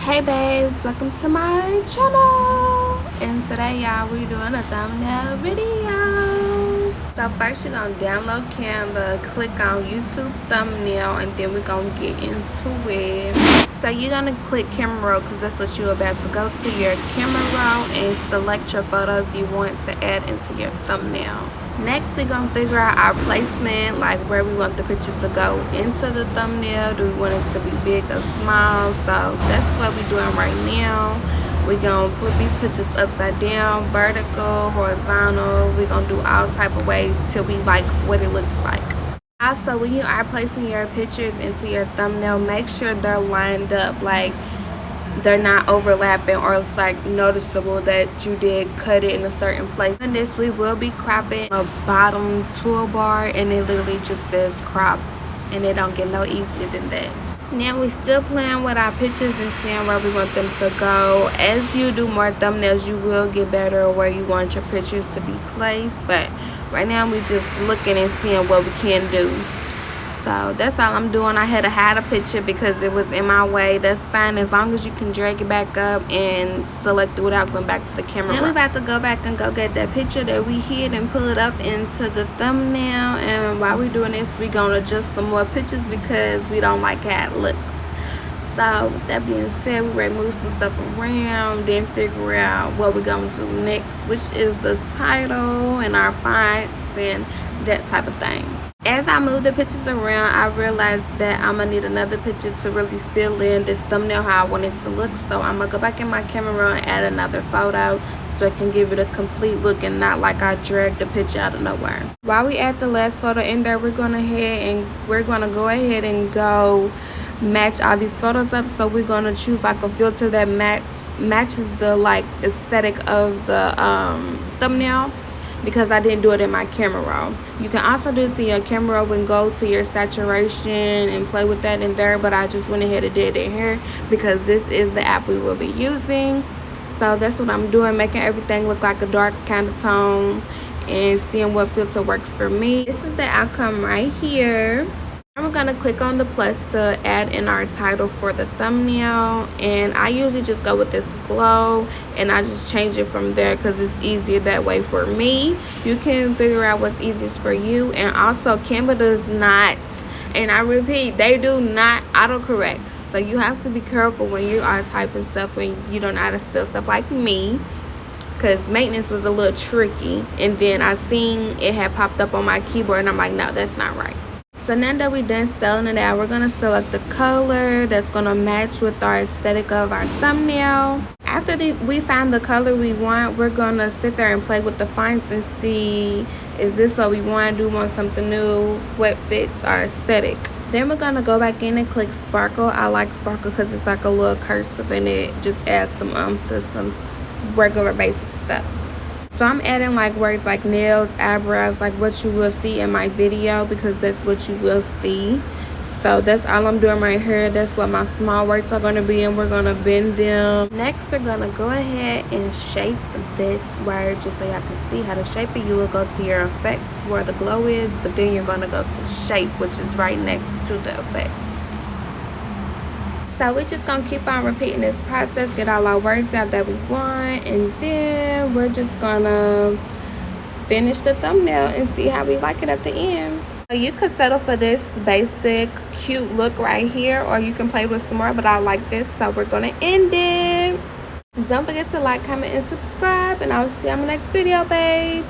Hey babes, welcome to my channel, and today y'all we doing a thumbnail video. So first you're gonna download Canva, click on YouTube thumbnail, and then we're gonna get into it. So you're gonna click camera roll because that's what you're about to go to your camera roll and select your photos you want to add into your thumbnail. Next, we're gonna figure out our placement, like where we want the picture to go into the thumbnail. Do we want it to be big or small? So that's what we're doing right now. We're gonna flip these pictures upside down, vertical, horizontal. We're gonna do all type of ways till we like what it looks like. Also, when you are placing your pictures into your thumbnail, make sure they're lined up, like they're not overlapping, or it's like noticeable that you did cut it in a certain place. And this, we will be cropping a bottom toolbar, and it literally just says crop, and it don't get no easier than that. Now we still playing with our pictures and seeing where we want them to go. As you do more thumbnails, you will get better where you want your pictures to be placed, but right now we just looking and seeing what we can do. So that's all I'm doing. I had to hide a picture because it was in my way. That's fine as long as you can drag it back up and select it without going back to the camera. Now we're about to go back and go get that picture that we hid and pull it up into the thumbnail. And while we're doing this, we're going to adjust some more pictures because we don't like how it looks. So with that being said, we're ready to move some stuff around, then figure out what we're going to do next, which is the title and our fonts and that type of thing. As I move the pictures around, I realized that I'm gonna need another picture to really fill in this thumbnail how I want it to look. So I'm gonna go back in my camera roll and add another photo so I can give it a complete look and not like I dragged the picture out of nowhere. While we add the last photo in there, we're gonna go ahead and go match all these photos up. So we're gonna choose like a filter that matches the like aesthetic of the thumbnail, because I didn't do it in my camera roll. You can also do this in your camera roll and go to your saturation and play with that in there, but I just went ahead and did it here because this is the app we will be using. So that's what I'm doing, making everything look like a dark kind of tone and seeing what filter works for me. This is the outcome right here. I'm gonna click on the plus to add in our title for the thumbnail, and I usually just go with this glow and I just change it from there because it's easier that way for me. You can figure out what's easiest for you. And also Canva does not, and I repeat, they do not autocorrect, so you have to be careful when you are typing stuff when you don't know how to spell stuff like me, because maintenance was a little tricky, and then I seen it had popped up on my keyboard and I'm like, no, that's not right. So now that we're done spelling it out, we're going to select the color that's going to match with our aesthetic of our thumbnail. After we find the color we want, we're going to sit there and play with the fonts and see, is this what we want? Do we want something new? What fits our aesthetic? Then we're going to go back in and click sparkle. I like sparkle because it's like a little cursive and it just adds some to some regular basic stuff. So I'm adding like words like nails, eyebrows, like what you will see in my video, because that's what you will see. So that's all I'm doing right here. That's what my small words are going to be, and we're going to bend them. Next, we're going to go ahead and shape this word just so y'all can see how to shape it. You will go to your effects where the glow is, but then you're going to go to shape, which is right next to the effects. So we're just going to keep on repeating this process, get all our words out that we want, and then we're just going to finish the thumbnail and see how we like it at the end. So you could settle for this basic, cute look right here, or you can play with some more, but I like this, so we're going to end it. Don't forget to like, comment, and subscribe, and I'll see you on the next video, babes.